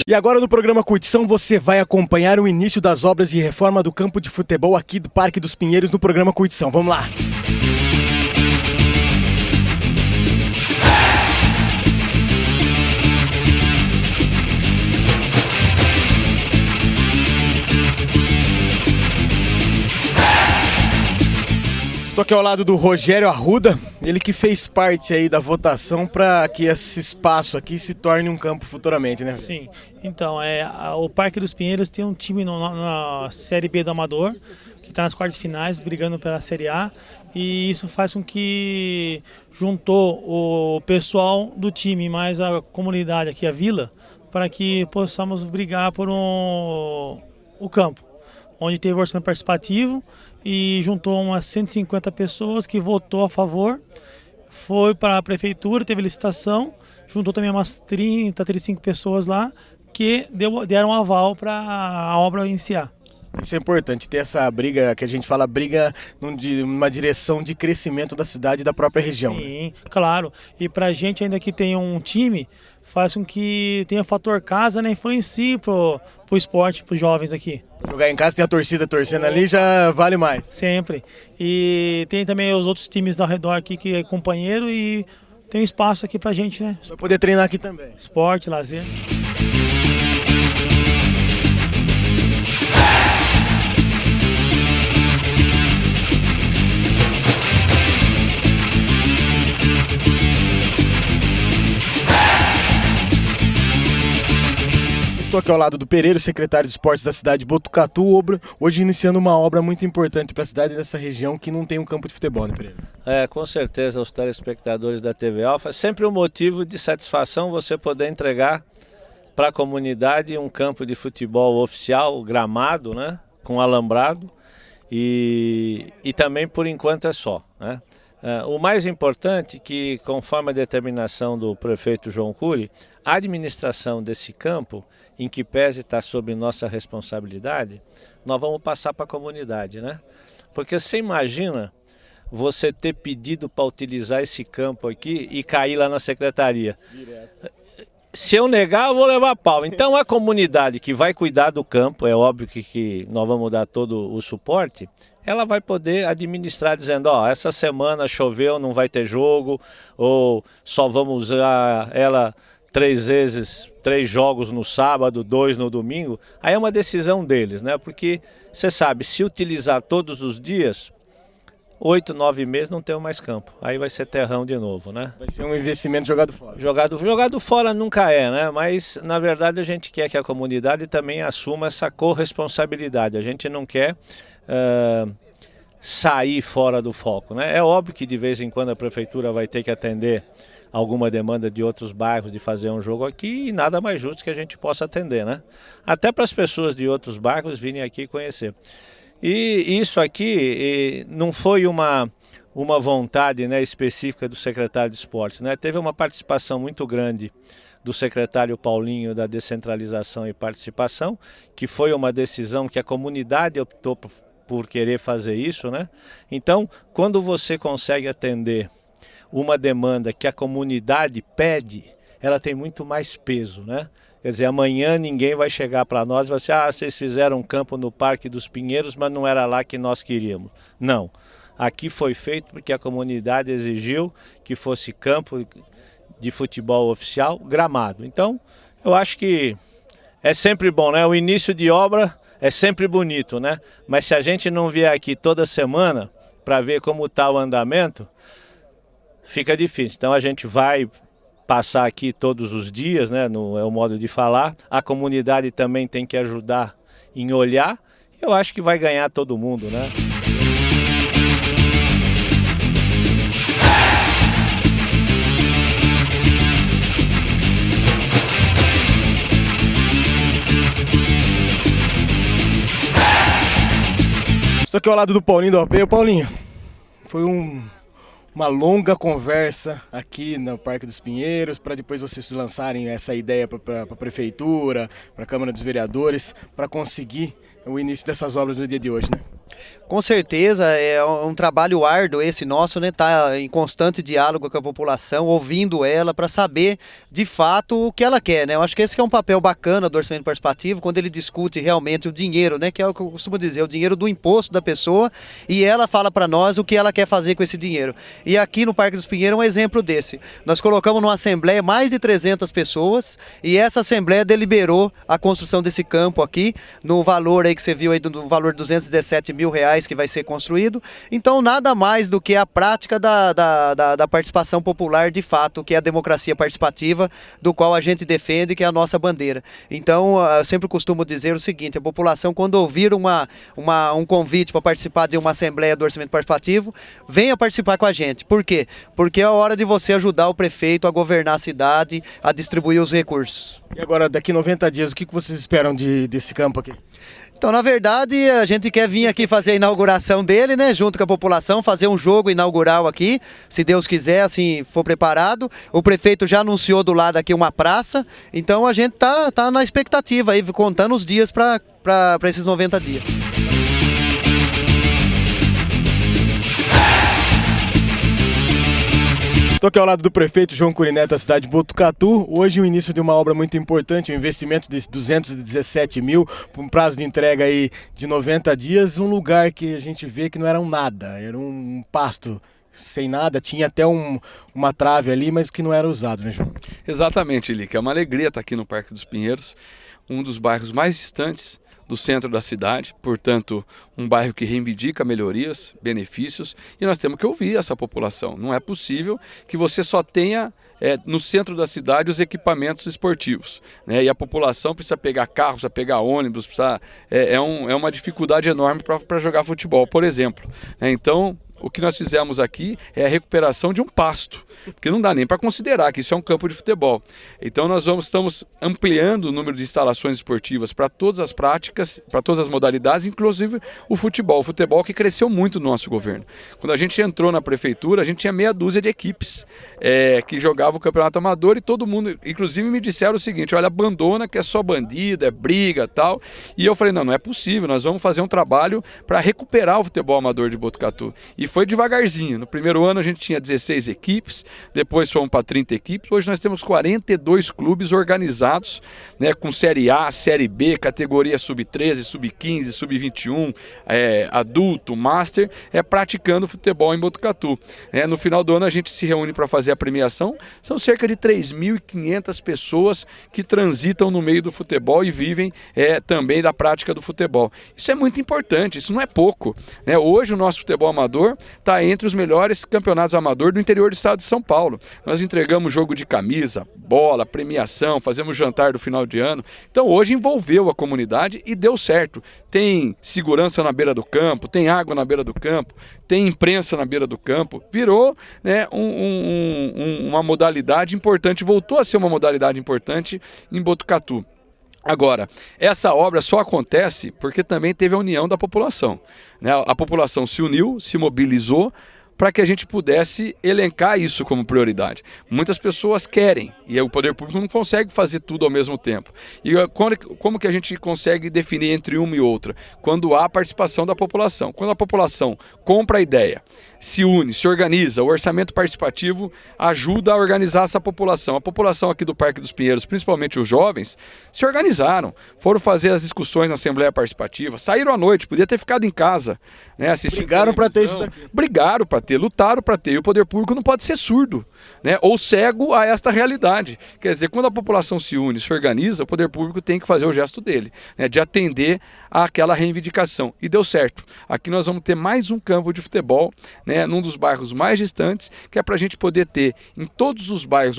E agora no programa Curtição você vai acompanhar o início das obras de reforma do campo de futebol aqui do Parque dos Pinheiros no programa Curtição. Vamos lá! Estou aqui ao lado do Rogério Arruda, ele que fez parte aí da votação para que esse espaço aqui se torne um campo futuramente, né? Sim, então, o Parque dos Pinheiros tem um time na Série B do Amador, que está nas quartas finais, brigando pela Série A, e isso faz com que juntou o pessoal do time, mais a comunidade aqui, a vila, para que possamos brigar por o campo, onde teve orçamento participativo e juntou umas 150 pessoas que votou a favor, foi para a prefeitura, teve licitação, juntou também umas 30, 35 pessoas lá que deram aval para a obra iniciar. Isso é importante, ter essa briga, que a gente fala, briga numa direção de crescimento da cidade e da própria região. Sim, né? claro. E para a gente ainda que tem um time, faz com que tenha fator casa, né, influencie pro esporte, pros jovens aqui. Jogar em casa, tem a torcida torcendo ali, já vale mais. Sempre. E tem também os outros times ao redor aqui que é companheiro e tem espaço aqui pra gente, né? Vai poder treinar aqui também. Esporte, lazer. Estou aqui ao lado do Pereira, secretário de esportes da cidade de Botucatu, hoje iniciando uma obra muito importante para a cidade dessa região que não tem um campo de futebol, né, Pereira? Com certeza, os telespectadores da TV Alfa, é sempre um motivo de satisfação você poder entregar para a comunidade um campo de futebol oficial, gramado, né, com alambrado, e também por enquanto é só, né? O mais importante é que, conforme a determinação do prefeito João Cury, a administração desse campo, em que pese está sob nossa responsabilidade, nós vamos passar para a comunidade, né? Porque você imagina você ter pedido para utilizar esse campo aqui e cair lá na secretaria. Direto. Se eu negar, eu vou levar pau. Então a comunidade que vai cuidar do campo, é óbvio que nós vamos dar todo o suporte, ela vai poder administrar dizendo, ó, essa semana choveu, não vai ter jogo, ou só vamos usar ela 3 jogos no sábado, 2 no domingo. Aí é uma decisão deles, né? Porque você sabe, se utilizar todos os dias, 8, 9 meses não tem mais campo. Aí vai ser terrão de novo, né? Vai ser um investimento jogado fora. Jogado fora nunca é, né? Mas na verdade a gente quer que a comunidade também assuma essa corresponsabilidade. A gente não quer sair fora do foco, né? É óbvio que de vez em quando a prefeitura vai ter que atender alguma demanda de outros bairros de fazer um jogo aqui e nada mais justo que a gente possa atender, né? Até para as pessoas de outros bairros virem aqui conhecer. E isso aqui não foi uma vontade, né, específica do secretário de esportes, né? Teve uma participação muito grande do secretário Paulinho da Descentralização e Participação, que foi uma decisão que a comunidade optou por querer fazer isso, né? Então, quando você consegue atender uma demanda que a comunidade pede, ela tem muito mais peso, né? Quer dizer, amanhã ninguém vai chegar para nós e vai dizer, vocês fizeram um campo no Parque dos Pinheiros, mas não era lá que nós queríamos. Não, aqui foi feito porque a comunidade exigiu que fosse campo de futebol oficial, gramado. Então, eu acho que é sempre bom, né? O início de obra é sempre bonito, né? Mas se a gente não vier aqui toda semana para ver como está o andamento, fica difícil. Então a gente vai passar aqui todos os dias, né? É o modo de falar. A comunidade também tem que ajudar em olhar. Eu acho que vai ganhar todo mundo, né? Estou aqui ao lado do Paulinho da OP. Paulinho, foi uma longa conversa aqui no Parque dos Pinheiros para depois vocês lançarem essa ideia para a Prefeitura, para a Câmara dos Vereadores, para conseguir o início dessas obras no dia de hoje, né? Com certeza, é um trabalho árduo esse nosso, né? Tá em constante diálogo com a população, ouvindo ela para saber de fato o que ela quer, né? Eu acho que esse que é um papel bacana do orçamento participativo, quando ele discute realmente o dinheiro, né? Que é o que eu costumo dizer, o dinheiro do imposto da pessoa, e ela fala para nós o que ela quer fazer com esse dinheiro. E aqui no Parque dos Pinheiros é um exemplo desse. Nós colocamos numa assembleia mais de 300 pessoas e essa assembleia deliberou a construção desse campo aqui, no valor aí que você viu aí, do valor de 217 mil reais que vai ser construído. Então nada mais do que a prática da participação popular de fato, que é a democracia participativa, do qual a gente defende, que é a nossa bandeira. Então eu sempre costumo dizer o seguinte: a população, quando ouvir um convite para participar de uma assembleia do orçamento participativo, venha participar com a gente. Por quê? Porque é a hora de você ajudar o prefeito a governar a cidade, a distribuir os recursos. E agora, daqui 90 dias, o que vocês esperam desse campo aqui? Então, na verdade, a gente quer vir aqui fazer a inauguração dele, né, junto com a população, fazer um jogo inaugural aqui, se Deus quiser, assim, for preparado. O prefeito já anunciou do lado aqui uma praça, então a gente tá na expectativa aí, contando os dias para esses 90 dias. Estou aqui ao lado do prefeito João Curineto da cidade de Botucatu. Hoje o início de uma obra muito importante, um investimento de 217 mil, por um prazo de entrega aí de 90 dias, um lugar que a gente vê que não era um nada, era um pasto sem nada, tinha até uma trave ali, mas que não era usado, né, João? Exatamente, Lica. É uma alegria estar aqui no Parque dos Pinheiros, um dos bairros mais distantes do centro da cidade, portanto, um bairro que reivindica melhorias, benefícios, e nós temos que ouvir essa população. Não é possível que você só tenha no centro da cidade os equipamentos esportivos, né? E a população precisa pegar carro, precisa pegar ônibus, é uma dificuldade enorme para jogar futebol, por exemplo, né? Então, o que nós fizemos aqui é a recuperação de um pasto, porque não dá nem para considerar que isso é um campo de futebol. Então nós estamos ampliando o número de instalações esportivas para todas as práticas, para todas as modalidades, inclusive o futebol. O futebol que cresceu muito no nosso governo. Quando a gente entrou na prefeitura, a gente tinha meia dúzia de equipes que jogavam o campeonato amador e todo mundo, inclusive me disseram o seguinte: olha, abandona que é só bandido, é briga e tal. E eu falei, não é possível, nós vamos fazer um trabalho para recuperar o futebol amador de Botucatu. E foi devagarzinho. No primeiro ano a gente tinha 16 equipes, depois fomos para 30 equipes. Hoje nós temos 42 clubes organizados, né, com Série A, Série B, categoria Sub-13, Sub-15, Sub-21, adulto, master, praticando futebol em Botucatu. No final do ano a gente se reúne para fazer a premiação. São cerca de 3.500 pessoas que transitam no meio do futebol e vivem também da prática do futebol. Isso é muito importante, isso não é pouco, né? Hoje o nosso futebol amador está entre os melhores campeonatos amador do interior do estado de São Paulo. Nós entregamos jogo de camisa, bola, premiação, fazemos jantar do final de ano. Então hoje envolveu a comunidade e deu certo. Tem segurança na beira do campo, tem água na beira do campo, tem imprensa na beira do campo. Virou, né, uma modalidade importante, voltou a ser uma modalidade importante em Botucatu. Agora, essa obra só acontece porque também teve a união da população, né? A população se uniu, se mobilizou para que a gente pudesse elencar isso como prioridade. Muitas pessoas querem e o poder público não consegue fazer tudo ao mesmo tempo. E como que a gente consegue definir entre uma e outra? Quando há participação da população. Quando a população compra a ideia, se une, se organiza, o orçamento participativo ajuda a organizar essa população. A população aqui do Parque dos Pinheiros, principalmente os jovens, se organizaram, foram fazer as discussões na Assembleia Participativa, saíram à noite, podia ter ficado em casa, né, assistindo. Brigaram para ter isso daqui. Brigaram para ter, lutaram para ter. E o poder público não pode ser surdo, né, ou cego a esta realidade. Quer dizer, quando a população se une, se organiza, o poder público tem que fazer o gesto dele, né, de atender àquela reivindicação. E deu certo. Aqui nós vamos ter mais um campo de futebol, né, num dos bairros mais distantes, que é para a gente poder ter em todos os bairros,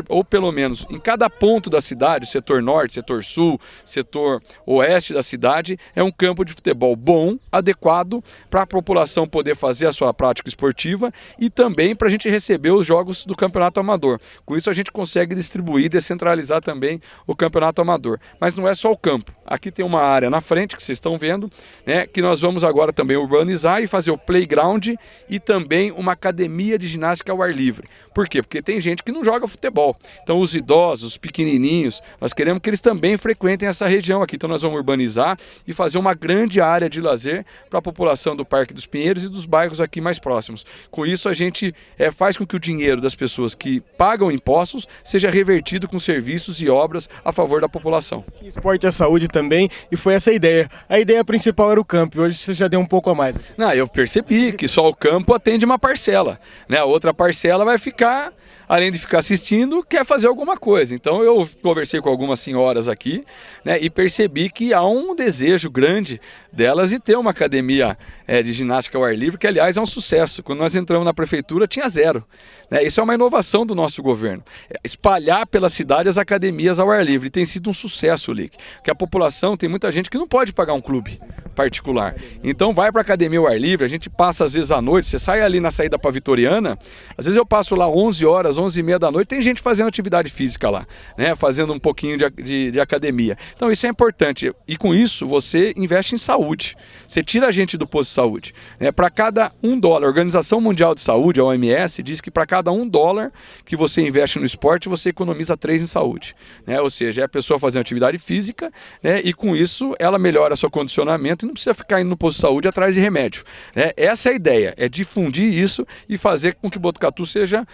ou pelo menos em cada ponto da cidade, setor norte, setor sul, setor oeste da cidade, é um campo de futebol bom, adequado para a população poder fazer a sua prática esportiva e também para a gente receber os jogos do campeonato amador. Com isso a gente consegue distribuir, descentralizar também o campeonato amador. Mas não é só o campo. Aqui tem uma área na frente que vocês estão vendo, né, que nós vamos agora também urbanizar e fazer o playground e também uma academia de ginástica ao ar livre. Por quê? Porque tem gente que não joga futebol. Então os idosos, os pequenininhos, nós queremos que eles também frequentem essa região aqui. Então nós vamos urbanizar e fazer uma grande área de lazer para a população do Parque dos Pinheiros e dos bairros aqui mais próximos. Com isso a gente faz com que o dinheiro das pessoas que pagam impostos seja revertido com serviços e obras a favor da população. Esporte é saúde também, e foi essa a ideia. A ideia principal era o campo, hoje você já deu um pouco a mais. Não, eu percebi que só o campo atende uma parcela, né? A outra parcela vai ficar, além de ficar assistindo, quer fazer alguma coisa. Então eu conversei com algumas senhoras aqui, né, e percebi que há um desejo grande delas de ter uma academia de ginástica ao ar livre, que aliás é um sucesso. Quando nós entramos na prefeitura tinha 0. Né? Isso é uma inovação do nosso governo. Espalhar pela cidade as academias ao ar livre. E tem sido um sucesso, Lick. Porque a população, tem muita gente que não pode pagar um clube particular. Então vai para a academia ao ar livre, a gente passa às vezes à noite, você sai ali na saída para Vitoriana, às vezes eu passo lá 11 horas, 11h30 da noite, tem gente fazendo atividade física lá, né? Fazendo um pouquinho de academia. Então isso é importante, e com isso você investe em saúde, você tira a gente do posto de saúde, né? Para cada $1, a Organização Mundial de Saúde, a OMS, diz que para cada $1 que você investe no esporte, você economiza 3 em saúde, né? Ou seja, é a pessoa fazendo atividade física, né? E com isso ela melhora seu condicionamento e não precisa ficar indo no posto de saúde atrás de remédio, né? Essa é a ideia, é difundir isso e fazer com que Botucatu seja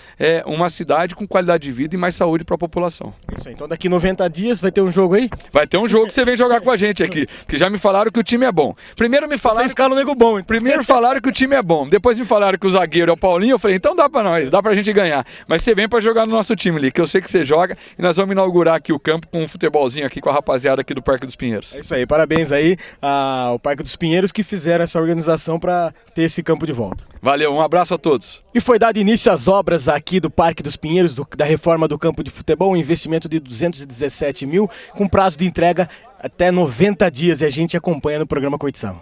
uma cidade com qualidade de vida e mais saúde para a população. Isso aí, então daqui 90 dias vai ter um jogo aí? Vai ter um jogo que você vem jogar com a gente aqui, porque já me falaram que o time é bom. Primeiro me falaram... Você escala o nego bom, hein? Primeiro falaram que o time é bom, depois me falaram que o zagueiro é o Paulinho, eu falei, então dá pra nós, dá pra gente ganhar. Mas você vem pra jogar no nosso time ali, que eu sei que você joga, e nós vamos inaugurar aqui o campo com um futebolzinho aqui com a rapaziada aqui do Parque dos Pinheiros. É isso aí, parabéns aí ao Parque dos Pinheiros que fizeram essa organização para ter esse campo de volta. Valeu, um abraço a todos. E foi dado início às obras aqui do Parque dos Pinheiros, da reforma do campo de futebol, um investimento de 217 mil, com prazo de entrega até 90 dias, e a gente acompanha no programa Curtição.